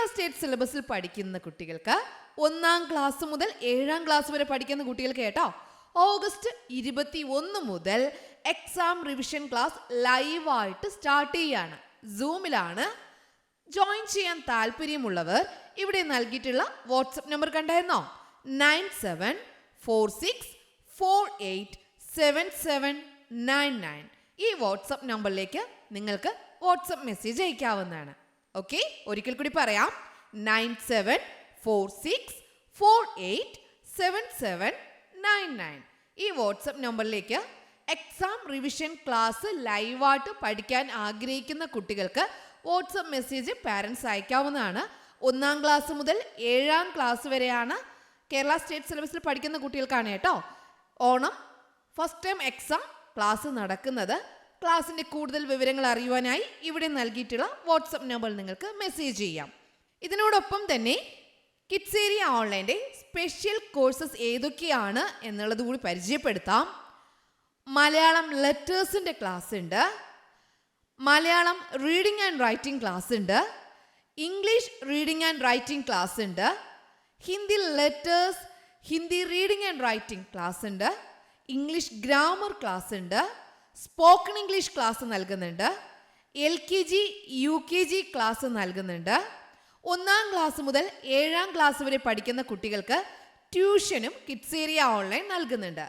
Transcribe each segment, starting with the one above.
Kerala state സിലബസിൽ പഠിക്കുന്ന കുട്ടികൾക്ക് 1-ാം ക്ലാസ് മുതൽ 7-ാം ക്ലാസ് വരെ പഠിക്കുന്ന കുട്ടികൾക്ക് കേട്ടോ ഓഗസ്റ്റ് 21 മുതൽ എക്സാം റിവിഷൻ ക്ലാസ് ലൈവായിട്ട് സ്റ്റാർട്ട് ചെയ്യാണ്. സൂമിലാണ്. ജോയിൻ ചെയ്യാൻ താല്പര്യമുള്ളവർ ഇവിടെ നൽകിയിട്ടുള്ള വാട്സപ്പ് നമ്പർ കണ്ടായിരുന്നോ? 9746487799. ഈ വാട്സപ്പ് നമ്പറിലേക്ക് നിങ്ങൾക്ക് വാട്സപ്പ് മെസ്സേജ് അയക്കാവുന്നതാണ്. ഓക്കെ, ഒരിക്കൽ കൂടി പറയാം. 9746487799. ഈ വാട്സപ്പ് നമ്പറിലേക്ക് എക്സാം റിവിഷൻ ക്ലാസ് ലൈവായിട്ട് പഠിക്കാൻ ആഗ്രഹിക്കുന്ന കുട്ടികൾക്ക് വാട്സപ്പ് മെസ്സേജ് പാരൻസ് അയക്കാവുന്നതാണ്. 1-ാം ക്ലാസ് മുതൽ 7-ാം ക്ലാസ് വരെയാണ് കേരള സ്റ്റേറ്റ് സിലബസിൽ പഠിക്കുന്ന കുട്ടികൾക്കാണ് കേട്ടോ Onam first time exam class നടക്കുന്നത്. ക്ലാസ്സിൻ്റെ കൂടുതൽ വിവരങ്ങൾ അറിയുവാനായി ഇവിടെ നൽകിയിട്ടുള്ള വാട്സപ്പ് നമ്പറിൽ നിങ്ങൾക്ക് മെസ്സേജ് ചെയ്യാം. ഇതിനോടൊപ്പം തന്നെ കിഡ്സ് ഏരിയ ഓൺലൈൻ്റെ സ്പെഷ്യൽ കോഴ്സസ് ഏതൊക്കെയാണ് എന്നുള്ളത് കൂടി പരിചയപ്പെടുത്താം. മലയാളം ലെറ്റേഴ്സിൻ്റെ ക്ലാസ് ഉണ്ട്, Malayalam reading and writing class ഉണ്ട്, English reading and writing class ഉണ്ട്, Hindi letters Hindi reading and writing class ഉണ്ട്, ഇംഗ്ലീഷ് ഗ്രാമർ ക്ലാസ് ഉണ്ട്, സ്പോക്കൺ ഇംഗ്ലീഷ് ക്ലാസ് നൽകുന്നുണ്ട്, LKG UKG ക്ലാസ് നൽകുന്നുണ്ട്. 1-ാം ക്ലാസ് മുതൽ 7-ാം ക്ലാസ് വരെ പഠിക്കുന്ന കുട്ടികൾക്ക് ട്യൂഷനും കിഡ്സ് ഏരിയ ഓൺലൈൻ നൽകുന്നുണ്ട്.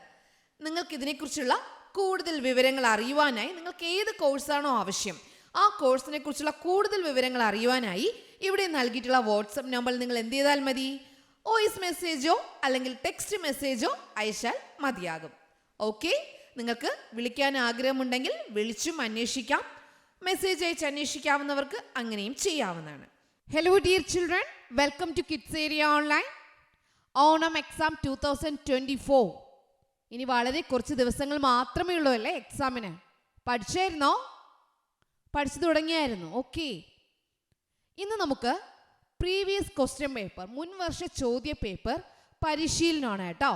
നിങ്ങൾക്ക് ഇതിനെക്കുറിച്ചുള്ള കൂടുതൽ വിവരങ്ങൾ അറിയുവാനായി നിങ്ങൾക്ക് ഏത് കോഴ്സാണോ ആവശ്യം ആ കോഴ്സിനെ കുറിച്ചുള്ള കൂടുതൽ വിവരങ്ങൾ അറിയുവാനായി ഇവിടെ നൽകിയിട്ടുള്ള വാട്സപ്പ് നമ്പറിൽ നിങ്ങൾ എന്ത് ചെയ്താൽ മതി? വോയിസ് മെസ്സേജോ അല്ലെങ്കിൽ ടെക്സ്റ്റ് മെസ്സേജോ അയച്ചാൽ മതിയാകും. ഓക്കെ, നിങ്ങൾക്ക് വിളിക്കാൻ ആഗ്രഹമുണ്ടെങ്കിൽ വിളിച്ചും അന്വേഷിക്കാം. മെസ്സേജ് അയച്ച് അന്വേഷിക്കാവുന്നവർക്ക് അങ്ങനെയും ചെയ്യാവുന്നതാണ്. Hello dear children, welcome to kids area online. Onam exam 2024 ഇനി വളരെ കുറച്ച് ദിവസങ്ങൾ മാത്രമേ ഉള്ളൂ അല്ലേ എക്സാമിന്. പഠിച്ചായിരുന്നോ? പഠിച്ചു തുടങ്ങിയായിരുന്നു? ഓക്കെ, ഇന്ന് നമുക്ക് പ്രീവിയസ് ക്വസ്റ്റ്യൻ പേപ്പർ മുൻവർഷ ചോദ്യ പേപ്പർ പരിശീലനമാണ് കേട്ടോ.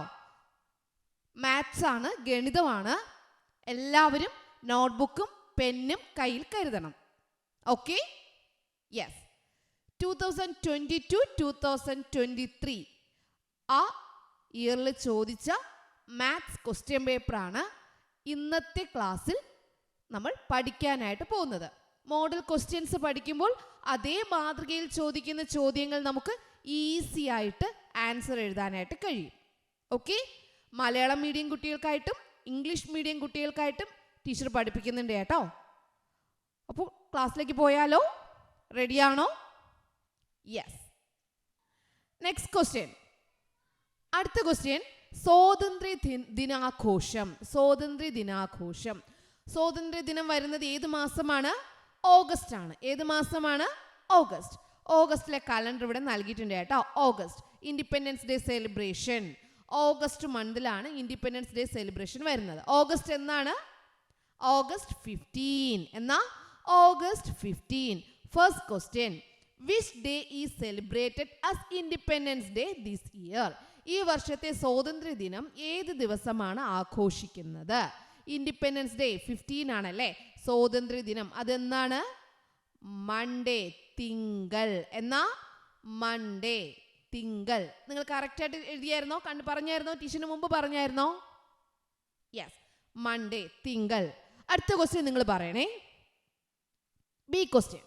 മാത്സ് ആണ്, ഗണിതമാണ്. എല്ലാവരും നോട്ട്ബുക്കും പെന്നും കയ്യിൽ കരുതണം. Okay, yes. 2022-2023 ആ ഇയറിൽ ചോദിച്ച മാത്സ് ക്വസ്റ്റ്യൻ പേപ്പറാണ് ഇന്നത്തെ ക്ലാസ്സിൽ നമ്മൾ പഠിക്കാനായിട്ട് പോകുന്നത്. മോഡൽ ക്വസ്റ്റ്യൻസ് പഠിക്കുമ്പോൾ അതേ മാതൃകയിൽ ചോദിക്കുന്ന ചോദ്യങ്ങൾ നമുക്ക് ഈസി ആയിട്ട് ആൻസർ എഴുതാനായിട്ട് കഴിയും. ഓക്കെ, മലയാളം മീഡിയം കുട്ടികൾക്കായിട്ടും ഇംഗ്ലീഷ് മീഡിയം കുട്ടികൾക്കായിട്ടും ടീച്ചർ പഠിപ്പിക്കുന്നുണ്ട് കേട്ടോ. അപ്പോൾ ക്ലാസ്സിലേക്ക് പോയാലോ? റെഡിയാണോ? യെസ്. Next question. അടുത്ത ക്വസ്റ്റ്യൻ സ്വാതന്ത്ര്യ ദിനാഘോഷം. സ്വാതന്ത്ര്യ ദിനാഘോഷം. സ്വാതന്ത്ര്യ ദിനം വരുന്നത് ഏത് മാസമാണ്? ഓഗസ്റ്റ് ആണ്. ഏത് മാസമാണ്? ഓഗസ്റ്റ്. ഓഗസ്റ്റിലെ കലണ്ടർ ഇവിടെ നൽകിയിട്ടുണ്ട് കേട്ടോ. August Independence Day celebration. August മന്തിലാണ് ഇൻഡിപെൻഡൻസ് ഡേ സെലിബ്രേഷൻ വരുന്നത്. ഓഗസ്റ്റ് എന്നാണ്? ഓഗസ്റ്റ് 15. എന്നാ August 15. First question, which day is celebrated as Independence Day this year? ഈ വർഷത്തെ സ്വാതന്ത്ര്യ ദിനം ഏത് ദിവസമാണ് ആഘോഷിക്കുന്നത്? ഇൻഡിപെൻഡൻസ് ഡേ 15 ആണല്ലേ സ്വാതന്ത്ര്യ ദിനം. അതെന്താണ്? മൺഡേ, തിങ്കൾ. എന്നാ മൺഡേ, തിങ്കൾ. നിങ്ങൾ കറക്റ്റായിട്ട് എഴുതിയായിരുന്നോ? പറഞ്ഞായിരുന്നോ? ടീച്ചറിന് മുമ്പ് പറഞ്ഞായിരുന്നോ? യെസ്, മൺഡേ, തിങ്കൾ. അടുത്ത ക്വസ്റ്റ്യൻ നിങ്ങൾ പറയണേ. B question,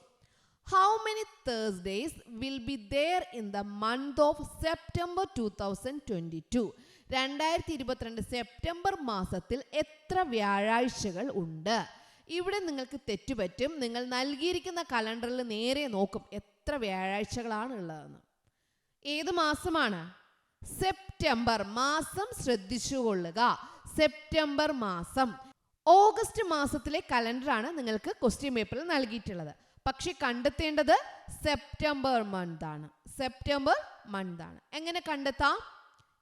how many Thursdays will be there in the month of September 2022? 2022 September മാസത്തിൽ എത്ര വ്യാഴാഴ്ചകൾ ഉണ്ട്? ഇവിടെ നിങ്ങൾക്ക് തെറ്റുപറ്റും. നിങ്ങൾ നൽകിയിരിക്കുന്ന കലണ്ടറിൽ നേരെ നോക്കും എത്ര വ്യാഴാഴ്ചകളാണ് ഉള്ളതെന്ന്. ഏത് മാസമാണ്? സെപ്റ്റംബർ മാസം. ശ്രദ്ധിച്ചുകൊള്ളുക, സെപ്റ്റംബർ മാസം. ഓഗസ്റ്റ് മാസത്തിലെ കലണ്ടറാണ് നിങ്ങൾക്ക് ക്വസ്റ്റ്യൻ പേപ്പറിൽ നൽകിയിട്ടുള്ളത്. പക്ഷെ കണ്ടെത്തേണ്ടത് സെപ്റ്റംബർ മന്ത് ആണ്. സെപ്റ്റംബർ മന്ത് ആണ്. എങ്ങനെ കണ്ടെത്താം?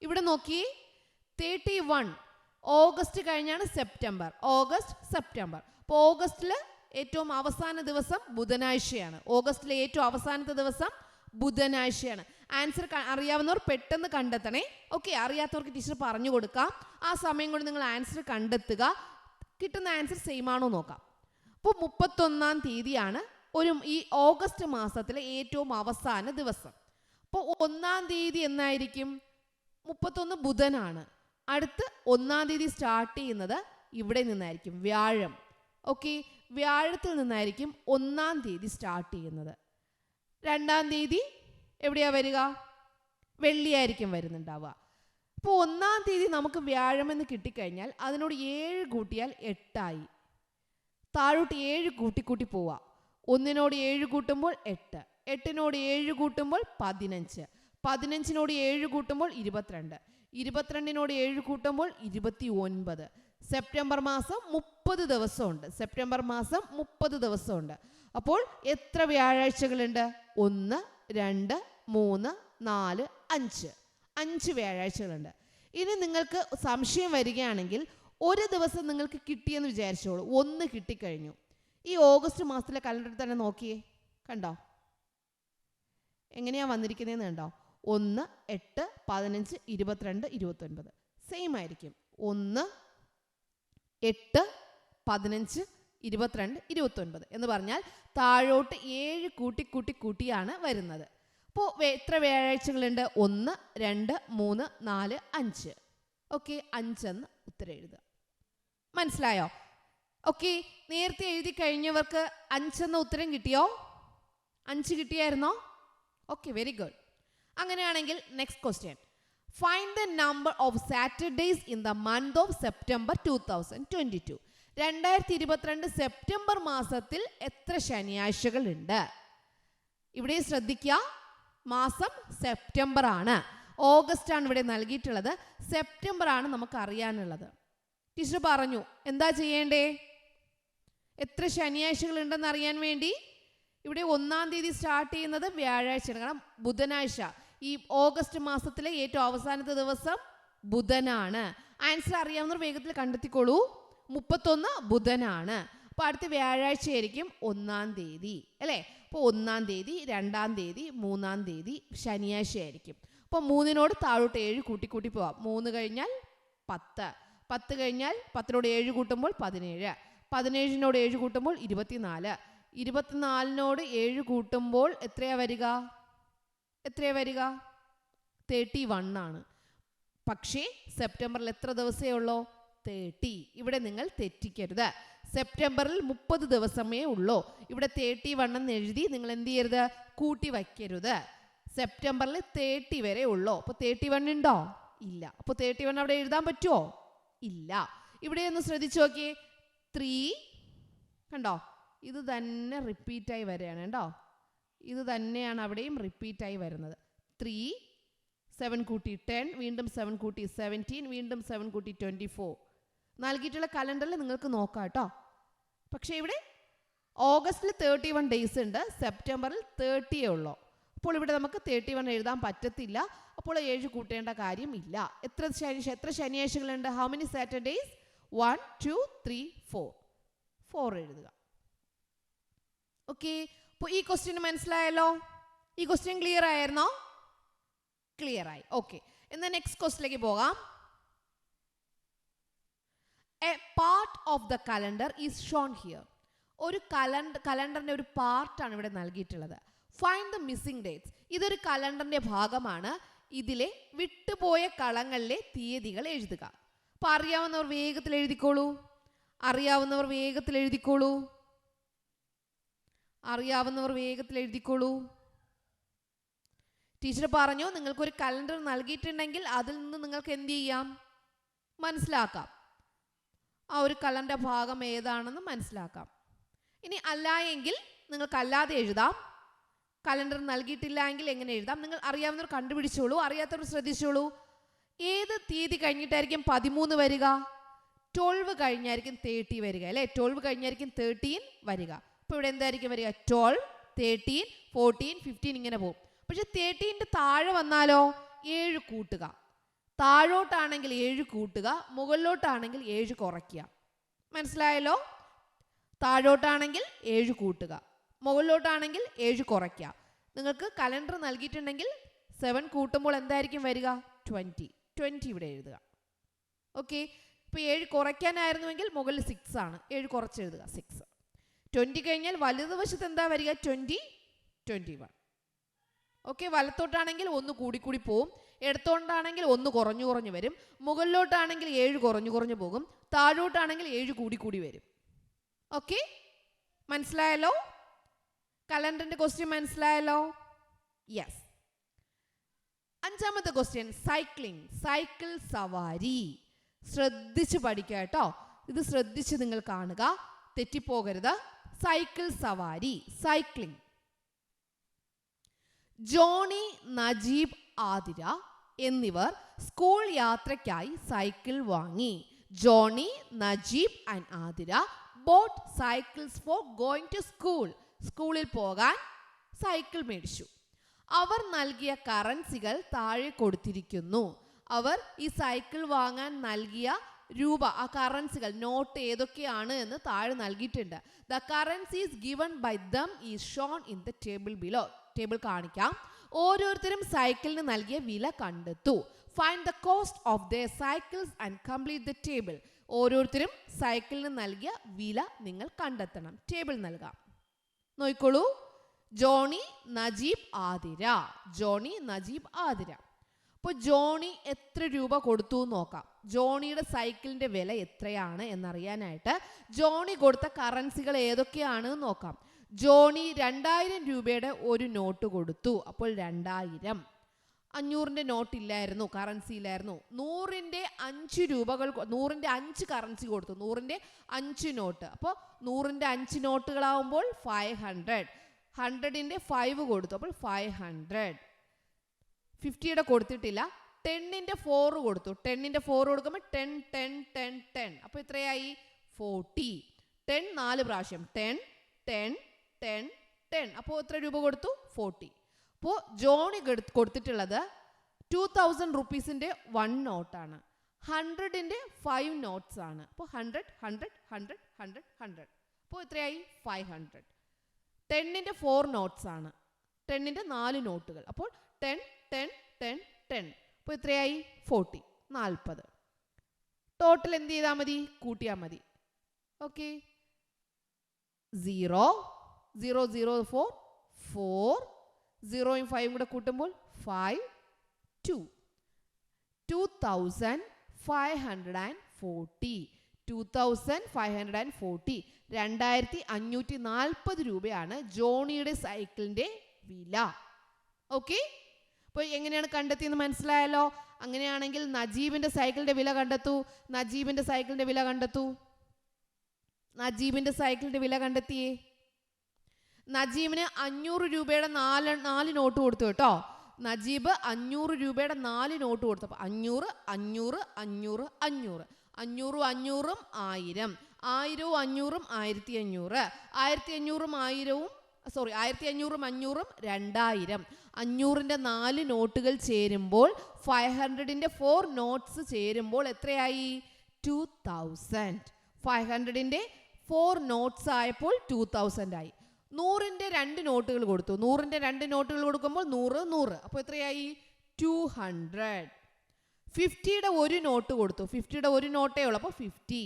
ഇവിടെ നോക്കി, 31 ഓഗസ്റ്റ് കഴിഞ്ഞാണ് സെപ്റ്റംബർ. August, September. അപ്പോൾ ഓഗസ്റ്റിൽ ഏറ്റവും അവസാന ദിവസം ബുധനാഴ്ചയാണ്. ഓഗസ്റ്റിലെ ഏറ്റവും അവസാനത്തെ ദിവസം ബുധനാഴ്ചയാണ്. ആൻസർ അറിയാവുന്നവർ പെട്ടെന്ന് കണ്ടെത്തണേ. ഓക്കെ, അറിയാത്തവർക്ക് ടീച്ചർ പറഞ്ഞു കൊടുക്കാം. ആ സമയം കൊണ്ട് നിങ്ങൾ ആൻസർ കണ്ടെത്തുക. കിട്ടുന്ന ആൻസർ സെയിം ആണോ നോക്കാം. അപ്പോൾ 31-ാം തീയതിയാണ് ഈ ഓഗസ്റ്റ് മാസത്തിലെ ഏറ്റവും അവസാന ദിവസം. അപ്പോൾ 1-ാം തീയതി എന്നായിരിക്കും? 31 ബുധനാണ്. അടുത്ത് 1-ാം തീയതി സ്റ്റാർട്ട് ചെയ്യുന്നത് ഇവിടെ നിന്നായിരിക്കും, വ്യാഴം. ഓക്കെ, വ്യാഴത്തിൽ നിന്നായിരിക്കും 1-ാം തീയതി സ്റ്റാർട്ട് ചെയ്യുന്നത്. 2-ാം തീയതി എവിടെയാ വരിക? വെള്ളിയായിരിക്കും വരുന്നുണ്ടാവുക. അപ്പോൾ 1-ാം തീയതി നമുക്ക് വ്യാഴമെന്ന് കിട്ടിക്കഴിഞ്ഞാൽ അതിനോട് 7 കൂട്ടിയാൽ 8 താഴോട്ട് 7 കൂട്ടി പോവുക. 1-നോട് 7 കൂട്ടുമ്പോൾ 8, 8-നോട് 7 കൂട്ടുമ്പോൾ 15, 15-നോട് 7 കൂട്ടുമ്പോൾ 22, 22-നോട് 7 കൂട്ടുമ്പോൾ 29. സെപ്റ്റംബർ മാസം 30 ദിവസമുണ്ട്. സെപ്റ്റംബർ മാസം 30 ദിവസമുണ്ട്. അപ്പോൾ എത്ര വ്യാഴാഴ്ചകളുണ്ട്? 1, 2, 3, 4, 5. 5 വ്യാഴാഴ്ചകളുണ്ട്. ഇനി നിങ്ങൾക്ക് സംശയം വരികയാണെങ്കിൽ ഒരു ദിവസം നിങ്ങൾക്ക് കിട്ടിയെന്ന് വിചാരിച്ചോളൂ. 1 കിട്ടിക്കഴിഞ്ഞു. ഈ ഓഗസ്റ്റ് മാസത്തിലെ കലണ്ടറിൽ തന്നെ നോക്കിയേ, കണ്ടോ എങ്ങനെയാ വന്നിരിക്കുന്നതെന്ന്? കണ്ടോ? 1, 8, 15, 22, 29 സെയിം ആയിരിക്കും. 1, 8, 15, 22, 29 എന്ന് പറഞ്ഞാൽ താഴോട്ട് 7 കൂട്ടിയാണ് വരുന്നത്. അപ്പോൾ എത്ര വ്യാഴാഴ്ചകളുണ്ട്? 1, 2, 3, 4, 5. ഓക്കെ, 5 എന്ന് ഉത്തരം എഴുതുക. മനസ്സിലായോ? ഓക്കെ, നേരത്തെ എഴുതി കഴിഞ്ഞവർക്ക് 5 എന്ന ഉത്തരം കിട്ടിയോ? 5 കിട്ടിയായിരുന്നോ? Okay, very good. അങ്ങനെയാണെങ്കിൽ next question. Find the number of Saturdays in the month of September 2022. 2022 September മാസത്തിൽ എത്ര ശനിയാഴ്ചകൾ ഉണ്ട്? ഇവിടെ ശ്രദ്ധിക്കുക, മാസം സെപ്റ്റംബർ ആണ്. ഓഗസ്റ്റ് ആണ് ഇവിടെ നൽകിയിട്ടുള്ളത്, സെപ്റ്റംബർ ആണ് നമുക്ക് അറിയാനുള്ളത്. ടീച്ചർ പറഞ്ഞു എന്താ ചെയ്യേണ്ടേ? എത്ര ശനിയാഴ്ചകൾ ഉണ്ടെന്ന് അറിയാൻ വേണ്ടി ഇവിടെ 1-ാം തീയതി സ്റ്റാർട്ട് ചെയ്യുന്നത് വ്യാഴാഴ്ചയാണ്. കാരണം ബുധനാഴ്ച ഈ ഓഗസ്റ്റ് മാസത്തിലെ ഏറ്റവും അവസാനത്തെ ദിവസം ബുധനാണ്. ആൻസർ അറിയാവുന്നവർ വേഗത്തിൽ കണ്ടെത്തിക്കോളൂ. 31 ബുധനാണ്. അപ്പോൾ അടുത്ത വ്യാഴാഴ്ച ആയിരിക്കും 1-ാം തീയതി അല്ലേ? അപ്പോൾ 1-ാം തീയതി, 2-ാം തീയതി, 3-ാം തീയതി ശനിയാഴ്ച ആയിരിക്കും. അപ്പോൾ 3-നോട് താഴോട്ട് 7 കൂട്ടി പോവാം. 3 കഴിഞ്ഞാൽ 10, 10 കഴിഞ്ഞാൽ 10-നോട് 7 കൂട്ടുമ്പോൾ 17, 17-നോട് 7 കൂട്ടുമ്പോൾ 24, 24-നോട് 7 കൂട്ടുമ്പോൾ എത്രയാ വരിക? 31 ആണ്. പക്ഷേ സെപ്റ്റംബറിൽ എത്ര ദിവസമേ ഉള്ളൂ? 30. ഇവിടെ നിങ്ങൾ തെറ്റിക്കരുത്. സെപ്റ്റംബറിൽ 30 ദിവസമേ ഉള്ളൂ. ഇവിടെ 31 എന്ന് എഴുതി നിങ്ങൾ എന്ത് ചെയ്യരുത്? കൂട്ടി വയ്ക്കരുത്. സെപ്റ്റംബറിൽ 30 വരെ ഉള്ളൂ. അപ്പോൾ 31 ഉണ്ടോ? ഇല്ല. അപ്പോൾ 31 അവിടെ എഴുതാൻ പറ്റുമോ? ഇല്ല. ഇവിടെ ഒന്ന് ശ്രദ്ധിച്ചു നോക്കിയേ, 3 കണ്ടോ? ഇത് തന്നെ റിപ്പീറ്റായി വരികയാണ് കേട്ടോ. ഇത് തന്നെയാണ് അവിടെയും റിപ്പീറ്റായി വരുന്നത്. 3, 7 കൂട്ടി 10, വീണ്ടും 7 കൂട്ടി 17, വീണ്ടും 7 കൂട്ടി 24. നൽകിയിട്ടുള്ള കലണ്ടറിൽ നിങ്ങൾക്ക് നോക്കാം കേട്ടോ. പക്ഷേ ഇവിടെ ഓഗസ്റ്റിൽ 31 ഡേയ്സ് ഉണ്ട്, സെപ്റ്റംബറിൽ 30 ഉള്ളൂ. അപ്പോൾ ഇവിടെ നമുക്ക് 31 എഴുതാൻ പറ്റത്തില്ല. അപ്പോൾ 7 കൂട്ടേണ്ട കാര്യം ഇല്ല. എത്ര ശനിയാഴ്ചകളുണ്ട്? How many Saturdays? 1, 2, 3, 4. 4 എഴുതുക. ഓക്കെ, അപ്പോൾ ഈ ക്വസ്റ്റ്യൻ മനസ്സിലായല്ലോ? ഈ ക്വസ്റ്റ്യൻ ക്ലിയർ ആയിരുന്നോ? ക്ലിയർ ആയി. ഓക്കെ, എന്നാൽ നെക്സ്റ്റ് ക്വസ്റ്റ്യനിലേക്ക് പോകാം. A part of the calendar is shown here. ഒരു കലണ്ടറിന്റെ ഒരു പാർട്ടാണ് ഇവിടെ നൽകിയിട്ടുള്ളത്. Find the missing dates. ഇതൊരു കലണ്ടറിന്റെ ഭാഗമാണ്. ഇതിലെ വിട്ടുപോയ കളങ്ങളിലെ തീയതികൾ എഴുതുക. അപ്പോൾ അറിയാവുന്നവർ വേഗത്തിൽ എഴുതിക്കോളൂ. ടീച്ചർ പറഞ്ഞു നിങ്ങൾക്കൊരു കലണ്ടർ നൽകിയിട്ടുണ്ടെങ്കിൽ അതിൽ നിന്ന് നിങ്ങൾക്ക് എന്ത് ചെയ്യാം? മനസ്സിലാക്കാം. ആ ഒരു കലണ്ടർ ഭാഗം ഏതാണെന്ന് മനസ്സിലാക്കാം. ഇനി അല്ല എങ്കിൽ നിങ്ങൾക്കല്ലാതെ എഴുതാം. കലണ്ടർ നൽകിയിട്ടില്ല എങ്കിൽ എങ്ങനെ എഴുതാം? നിങ്ങൾ അറിയാവുന്നവർ കണ്ടുപിടിച്ചോളൂ, അറിയാത്തവർ ശ്രദ്ധിച്ചോളൂ. ഏത് തീയതി കഴിഞ്ഞിട്ടായിരിക്കും 13 വരിക? 12 കഴിഞ്ഞായിരിക്കും 30 വരിക അല്ലേ? 12 കഴിഞ്ഞായിരിക്കും 13 വരിക. അപ്പോൾ ഇവിടെ എന്തായിരിക്കും വരിക? 12, 13, 14, 15 ഇങ്ങനെ പോകും. പക്ഷെ 13 താഴെ വന്നാലോ 7 കൂട്ടുക. താഴോട്ടാണെങ്കിൽ 7 കൂട്ടുക, മുകളിലോട്ടാണെങ്കിൽ 7 കുറയ്ക്കുക. മനസ്സിലായല്ലോ? താഴോട്ടാണെങ്കിൽ 7 കൂട്ടുക, മുകളിലോട്ടാണെങ്കിൽ 7 കുറയ്ക്കുക. നിങ്ങൾക്ക് കലണ്ടർ നൽകിയിട്ടുണ്ടെങ്കിൽ 7 കൂട്ടുമ്പോൾ എന്തായിരിക്കും വരിക? 20 ഇവിടെ എഴുതുക. ഓക്കെ, ഇപ്പോൾ 7 കുറയ്ക്കാനായിരുന്നുവെങ്കിൽ മുകളിൽ 6 ആണ്, 7 കുറച്ച് എഴുതുക 6. 20 കഴിഞ്ഞാൽ വലതുവശത്ത് എന്താ വരിക? 20, 21. ഓക്കെ, വലത്തോട്ടാണെങ്കിൽ 1 കൂടി പോവും, ഇടത്തോട്ടാണെങ്കിൽ 1 കുറഞ്ഞു വരും, മുകളിലോട്ടാണെങ്കിൽ 7 കുറഞ്ഞു പോകും, താഴോട്ടാണെങ്കിൽ 7 കൂടി വരും. ഓക്കെ, മനസ്സിലായല്ലോ? കലണ്ടറിന്റെ ക്വസ്റ്റ്യൻ മനസ്സിലായല്ലോ? യെസ്. അഞ്ചാമത്തെ ക്വസ്റ്റ്യൻ സൈക്ലിംഗ്, സൈക്കിൾ സവാരി. ശ്രദ്ധിച്ച് പഠിക്കുക കേട്ടോ, ഇത് ശ്രദ്ധിച്ച് നിങ്ങൾ കാണുക, തെറ്റിപ്പോകരുത്. സൈക്കിൾ സവാരി, സൈക്ലിംഗ്. ജോണി, നജീബ്, ആതിര എന്നിവർ സ്കൂൾ യാത്രയ്ക്കായി സൈക്കിൾ വാങ്ങി. Johny, Najeeb and Athira bought cycles for going to school. സ്കൂളിൽ പോകാൻ സൈക്കിൾ മേടിച്ചു. അവർ നൽകിയ കറൻസികൾ താഴെ കൊടുത്തിരിക്കുന്നു. അവർ ഈ സൈക്കിൾ വാങ്ങാൻ നൽകിയ രൂപ, ആ കറൻസികൾ, നോട്ട് ഏതൊക്കെയാണ് എന്ന് താഴെ നൽകിയിട്ടുണ്ട്. The currencies given by them is shown in the table below. Table കാണിക്കാം. ഓരോരുത്തരും സൈക്കിളിന് നൽകിയ വില കണ്ടെത്തൂ. Find the cost of their cycles and complete the table. ഓരോരുത്തരും സൈക്കിളിന് നൽകിയ വില നിങ്ങൾ കണ്ടെത്തണം. ടേബിൾ നൽകാം. നോക്കിക്കോളൂ. ജോണി, നജീബ്, ആതിര. ജോണി, നജീബ്, ആതിര. അപ്പോൾ ജോണി എത്ര രൂപ കൊടുത്തു നോക്കാം. ജോണിയുടെ സൈക്കിളിന്റെ വില എത്രയാണ് എന്നറിയാനായിട്ട് ജോണി കൊടുത്ത കറൻസികൾ ഏതൊക്കെയാണ് നോക്കാം. ജോണി 2000 രൂപയുടെ ഒരു നോട്ട് കൊടുത്തു. അപ്പോൾ 2000. 500ന്റെ നോട്ട് ഇല്ലായിരുന്നു, കറൻസി ഇല്ലായിരുന്നു. 100ന്റെ 5 രൂപകൾ, 100ന്റെ 5 കറൻസി കൊടുത്തു. 100ന്റെ 5 നോട്ട്. അപ്പോൾ 100ന്റെ 5 നോട്ടുകളാവുമ്പോൾ 500. 100ന്റെ 5 കൊടുത്തു. അപ്പോൾ 500. 50യുടെ കൊടുത്തിട്ടില്ല. 10ന്റെ 4 കൊടുത്തു. 10ന്റെ 4 കൊടുക്കുമ്പോൾ 10, 10, 10, 10. അപ്പോൾ എത്രയായി? 40. 10 4 പ്രാവശ്യം. 10, 10, 10, 10. അപ്പോൾ എത്ര രൂപ കൊടുത്തു? 40. അപ്പോൾ ജോണി കൊടുത്തിട്ടുള്ളത് 2000 റുപ്പീസിൻ്റെ 1 നോട്ടാണ്. 100ന്റെ 5 നോട്ട്സ് ആണ്. അപ്പോൾ 100, 100, 100, 100, 100. അപ്പോൾ എത്രയായി? 500. 10ന്റെ 4 നോട്ട്സ് ആണ്. 10ന്റെ 4 നോട്ടുകൾ. അപ്പോൾ 10, 10, 10, 10. അപ്പോൾ എത്രയായി? 40, 40. ടോട്ടൽ എന്ത് ചെയ്താൽ മതി? കൂട്ടിയാൽ മതി. ഓക്കെ, 0, 0, 0, 4, 4. 0യും 5യും കൂടെ കൂട്ടുമ്പോൾ 5, 2. 2540. 2540. 2540 രൂപയാണ് ജോണിയുടെ സൈക്കിളിന്റെ വില. ഓക്കെ, അപ്പോൾ എങ്ങനെയാണ് കണ്ടെത്തിയെന്ന് മനസ്സിലായല്ലോ? അങ്ങനെയാണെങ്കിൽ നജീബിന്റെ സൈക്കിളിന്റെ വില കണ്ടെത്തൂ. നജീബിന്റെ സൈക്കിളിന്റെ വില കണ്ടെത്തൂ. നജീബിന്റെ സൈക്കിളിന്റെ വില കണ്ടെത്തിയേ. നജീബിന് 500 രൂപയുടെ 4 നോട്ട് കൊടുത്തു കേട്ടോ. നജീബ് 500 രൂപയുടെ 4 നോട്ട് കൊടുത്തു. അപ്പോൾ 500, 500, 500, 500. 500, 500ഉം 1000. 1000ഉം 500ഉം 1500. 1500ഉം 1000ഉം 1500ഉം 500ഉം 2000. 500ന്റെ 4 നോട്ടുകൾ ചേരുമ്പോൾ 500ന്റെ 4 നോട്ട്സ് ചേരുമ്പോൾ എത്രയായി? 2000. 500ന്റെ 4 നോട്ട്സ് ആയപ്പോൾ 2000 ആയി. 100ന്റെ 2 നോട്ടുകൾ കൊടുത്തു. 100ന്റെ 2 നോട്ടുകൾ കൊടുക്കുമ്പോൾ 100, 100. അപ്പോൾ എത്രയായി? 200. 50യുടെ 1 നോട്ട് കൊടുത്തു. 50യുടെ 1 നോട്ടേ ഉള്ളൂ. അപ്പോൾ 50.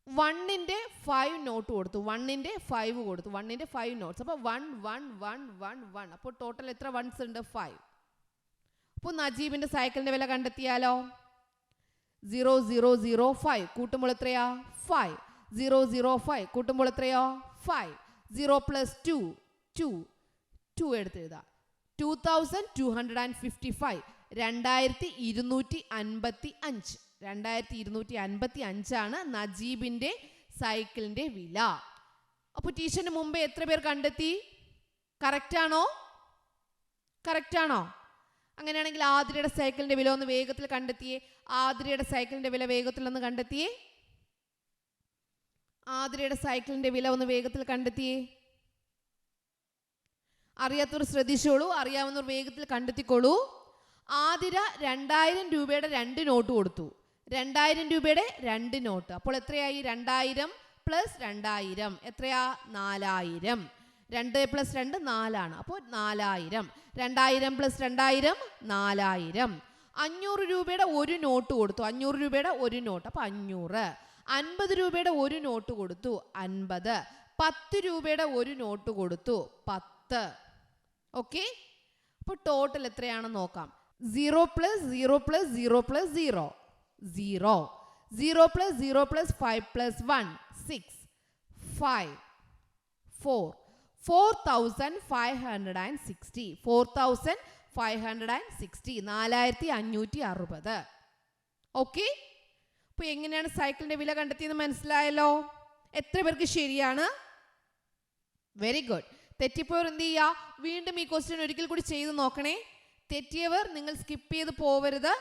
1ന്റെ 5 നോട്ട് കൊടുത്തു. 1ന്റെ 5 കൊടുത്തു. 1ന്റെ 5 നോട്ട്സ്. അപ്പോൾ 1, 1, 1, 1, 1. അപ്പോൾ ടോട്ടൽ എത്ര വൺസ് ഉണ്ട്? 5. അപ്പോൾ നജീബിന്റെ സൈക്കിളിന്റെ വില കണ്ടെത്തിയാലോ? 0, 0, 0, 5 കൂട്ടുമ്പോൾ എത്രയാ? 5. 0, 0, 5 കൂട്ടുമ്പോൾ എത്രയോ? 5. 0 + 2, 2. 2 എടുത്തെഴുതാം. 2255. 2255. 2255 ആണ് നജീബിന്റെ സൈക്കിളിന്റെ വില. അപ്പോൾ ടീച്ചറിന് മുമ്പേ എത്ര പേർ കണ്ടെത്തി? കറക്റ്റ് ആണോ? കറക്റ്റ് ആണോ? അങ്ങനെയാണെങ്കിൽ ആതിരയുടെ സൈക്കിളിന്റെ വില ഒന്ന് വേഗത്തിൽ കണ്ടെത്തിയേ. ആതിരയുടെ സൈക്കിളിന്റെ വില വേഗത്തിൽ ഒന്ന് കണ്ടെത്തിയേ. ആതിരയുടെ സൈക്കിളിന്റെ വില ഒന്ന് വേഗത്തിൽ കണ്ടെത്തിയേ. അറിയാത്തവർ ശ്രദ്ധിച്ചോളൂ, അറിയാവുന്നവർ വേഗത്തിൽ കണ്ടെത്തിക്കോളൂ. ആതിര 2000 രൂപയുടെ 2 നോട്ട് കൊടുത്തു. 2000 രൂപയുടെ 2 നോട്ട്. അപ്പോൾ എത്രയായി? 2000 + 2000 എത്രയാ? 4000. 2 + 2 4 ആണ്. അപ്പോൾ 4000. 2000 + 2000 4000. 500 രൂപയുടെ 1 നോട്ട് കൊടുത്തു. 500 രൂപയുടെ 1 നോട്ട്. അപ്പോൾ 500. 50 രൂപയുടെ ഒരു നോട്ട് കൊടുത്തു 50. 10 രൂപയുടെ ഒരു നോട്ട് കൊടുത്തു 10. ഓക്കെ, അപ്പോൾ ടോട്ടൽ എത്രയാണെന്ന് നോക്കാം. 0 + 0 + 0 + 0 0. 0 + 0 + 5 + 1 6 5 4 4560. 4560 4560. ഓക്കെ, അപ്പോൾ എങ്ങനെയാണ് സൈക്കിളിന്റെ വില കണ്ടെത്തിയെന്ന് മനസ്സിലായല്ലോ? എത്ര പേർക്ക് ശരിയാണ്? Very good. തെറ്റിപ്പോയവർ എന്ത് ചെയ്യുക? വീണ്ടും ഈ ക്വസ്റ്റ്യൻ ഒരിക്കൽ കൂടി ചെയ്ത് നോക്കണേ. തെറ്റിയവർ നിങ്ങൾ സ്കിപ്പ് ചെയ്ത് പോവരുത്.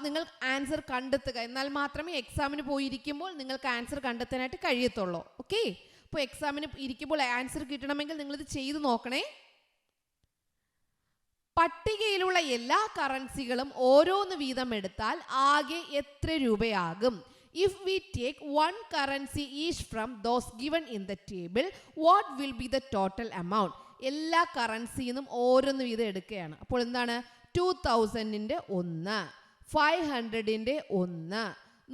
നിങ്ങൾ ആൻസർ കണ്ടെത്തുക. എന്നാൽ മാത്രമേ എക്സാമിന് പോയിരിക്കുമ്പോൾ നിങ്ങൾക്ക് ആൻസർ കണ്ടെത്താനായിട്ട് കഴിയത്തുള്ളൂ. ഓക്കെ, അപ്പോൾ എക്സാമിന് ഇരിക്കുമ്പോൾ ആൻസർ കിട്ടണമെങ്കിൽ നിങ്ങളിത് ചെയ്ത് നോക്കണേ. പട്ടികയിലുള്ള എല്ലാ കറൻസികളും ഓരോന്ന് വീതം എടുത്താൽ ആകെ എത്ര രൂപയാകും? If we take one currency each from those given in the table, what will be the total amount? എല്ലാ കറൻസിന്നും ഓരോന്ന് വീതം എടുക്കുകയാണ്. അപ്പോൾ എന്താണ്? 2000ന്റെ 1, 500ന്റെ 1,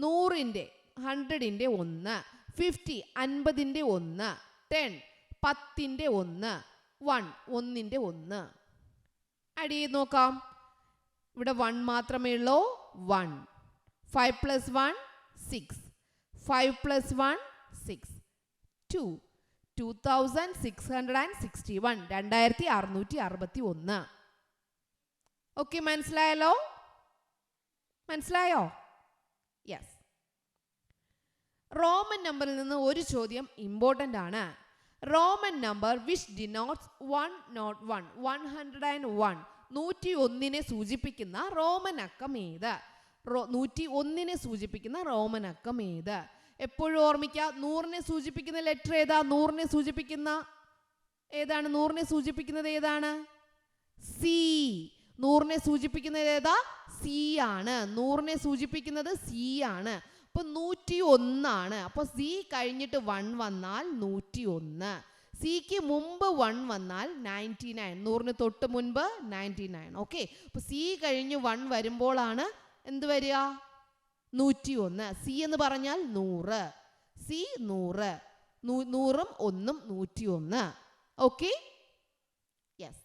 100ന്റെ 100ന്റെ 1, 50 50ന്റെ 1, 10 10ന്റെ 1, 1 1ന്റെ 1. ആഡ് ചെയ്ത് നോക്കാം. ഇവിടെ 1 മാത്രമേ ഉള്ളൂ. 1 5 + 1 6 5 + 1 6 2 2661 2661. ഓക്കെ, മനസ്സിലായല്ലോ? മനസ്സിലായോ? യെസ്. റോമൻ നമ്പറിൽ നിന്ന് ഒരു ചോദ്യം ഇമ്പോർട്ടൻ്റ് ആണ്. റോമൻ നമ്പർ വിച്ച് ഡിനോട്ട്സ് 101 101 101നെ സൂചിപ്പിക്കുന്ന റോമൻ അക്കം ഏത്? 101നെ സൂചിപ്പിക്കുന്ന റോമൻ അക്കം ഏത്? എപ്പോഴും ഓർമ്മിക്കുക, 100നെ സൂചിപ്പിക്കുന്ന ലെറ്റർ ഏതാ? 100നെ സൂചിപ്പിക്കുന്ന ഏതാണ്? 100നെ സൂചിപ്പിക്കുന്നത് ഏതാണ്? സി. 100നെ സൂചിപ്പിക്കുന്നത് ഏതാ? സി ആണ്. 100നെ സൂചിപ്പിക്കുന്നത് സി ആണ്. അപ്പോൾ 101 ആണ്. അപ്പോൾ സി കഴിഞ്ഞിട്ട് 1 വന്നാൽ 101. സിക്ക് മുമ്പ് 1 വന്നാൽ 99. 100ന് തൊട്ട് മുൻപ് 99. ഓക്കെ, അപ്പോൾ സി കഴിഞ്ഞ് 1 വരുമ്പോഴാണ് എന്ത് വരിക? 101. സി എന്ന് പറഞ്ഞാൽ 100. സി 100. 100ഉം 1ഉം 101. Okay, yes.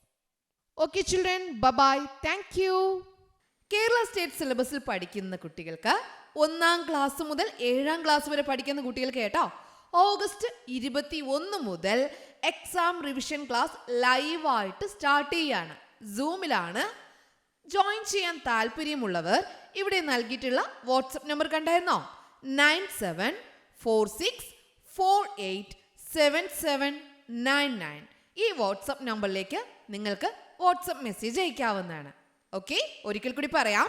Okay children, bye. Thank you. Kerala state സിലബസിൽ പഠിക്കുന്ന കുട്ടികൾക്ക് 1ാം ക്ലാസ് മുതൽ 7ാം ക്ലാസ് വരെ പഠിക്കുന്ന കുട്ടികൾക്ക് കേട്ടോ, ഓഗസ്റ്റ് 21 മുതൽ എക്സാം റിവിഷൻ ക്ലാസ് ലൈവായിട്ട് സ്റ്റാർട്ട് ചെയ്യാണ്. സൂമിലാണ്. ജോയിൻ ചെയ്യാൻ താല്പര്യമുള്ളവർ ഇവിടെ നൽകിയിട്ടുള്ള വാട്സപ്പ് നമ്പർ കണ്ടായിരുന്നോ? 9746487799. ഈ വാട്സപ്പ് നമ്പറിലേക്ക് നിങ്ങൾക്ക് വാട്സപ്പ് മെസ്സേജ് അയക്കാവുന്നതാണ്. ഓക്കെ, ഒരിക്കൽ കൂടി പറയാം.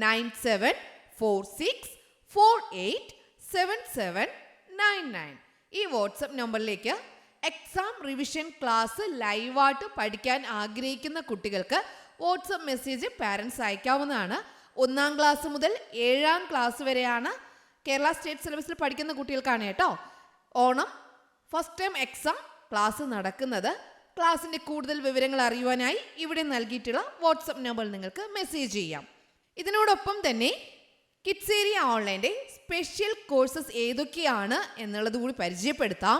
9746487799. ഈ വാട്സപ്പ് നമ്പറിലേക്ക് എക്സാം റിവിഷൻ ക്ലാസ് ലൈവായിട്ട് പഠിക്കാൻ ആഗ്രഹിക്കുന്ന കുട്ടികൾക്ക് വാട്സപ്പ് മെസ്സേജ് പാരൻസ് അയക്കാവുന്നതാണ്. 1ാം ക്ലാസ് മുതൽ 7ാം ക്ലാസ് വരെയാണ് കേരള സ്റ്റേറ്റ് സിലബസിൽ പഠിക്കുന്ന കുട്ടികൾക്കാണ് കേട്ടോ Onam first time exam class നടക്കുന്നത്. ക്ലാസ്സിൻ്റെ കൂടുതൽ വിവരങ്ങൾ അറിയുവാനായി ഇവിടെ നൽകിയിട്ടുള്ള വാട്സപ്പ് നമ്പറിൽ നിങ്ങൾക്ക് മെസ്സേജ് ചെയ്യാം. ഇതിനോടൊപ്പം തന്നെ കിഡ്സ് ഏരിയ ഓൺലൈൻ്റെ സ്പെഷ്യൽ കോഴ്സസ് ഏതൊക്കെയാണ് എന്നുള്ളത് കൂടി പരിചയപ്പെടുത്താം.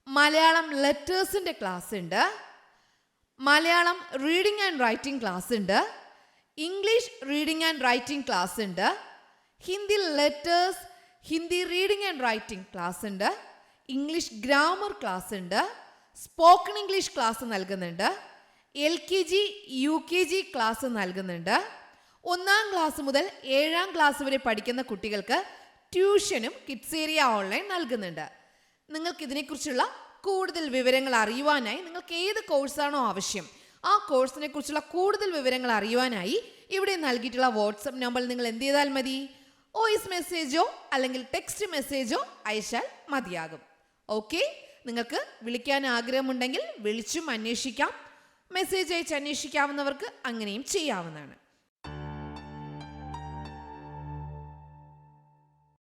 മലയാളം ലെറ്റേഴ്സിൻ്റെ ക്ലാസ് ഉണ്ട്, Malayalam reading and writing class ഉണ്ട്, English reading and writing class ഉണ്ട്, Hindi letters Hindi reading and writing class ഉണ്ട്, ഇംഗ്ലീഷ് ഗ്രാമർ ക്ലാസ് ഉണ്ട്, സ്പോക്കൺ ഇംഗ്ലീഷ് ക്ലാസ് നൽകുന്നുണ്ട്, LKG UKG ക്ലാസ് നൽകുന്നുണ്ട്. 1ാം ക്ലാസ് മുതൽ 7ാം ക്ലാസ് വരെ പഠിക്കുന്ന കുട്ടികൾക്ക് ട്യൂഷനും കിഡ്സ് ഏരിയ ഓൺലൈൻ നൽകുന്നുണ്ട്. നിങ്ങൾക്ക് ഇതിനെക്കുറിച്ചുള്ള കൂടുതൽ വിവരങ്ങൾ അറിയുവാനായി നിങ്ങൾക്ക് ഏത് കോഴ്സാണോ ആവശ്യം ആ കോഴ്സിനെ കുറിച്ചുള്ള കൂടുതൽ വിവരങ്ങൾ അറിയുവാനായി ഇവിടെ നൽകിയിട്ടുള്ള വാട്സപ്പ് നമ്പറിൽ നിങ്ങൾ എന്ത് ചെയ്താൽ മതി? വോയിസ് മെസ്സേജോ അല്ലെങ്കിൽ ടെക്സ്റ്റ് മെസ്സേജോ അയച്ചാൽ മതിയാകും. ഓക്കെ, നിങ്ങൾക്ക് വിളിക്കാൻ ആഗ്രഹമുണ്ടെങ്കിൽ വിളിച്ചും അന്വേഷിക്കാം. മെസ്സേജ് അയച്ച് അന്വേഷിക്കാവുന്നവർക്ക് അങ്ങനെയും ചെയ്യാവുന്നതാണ്.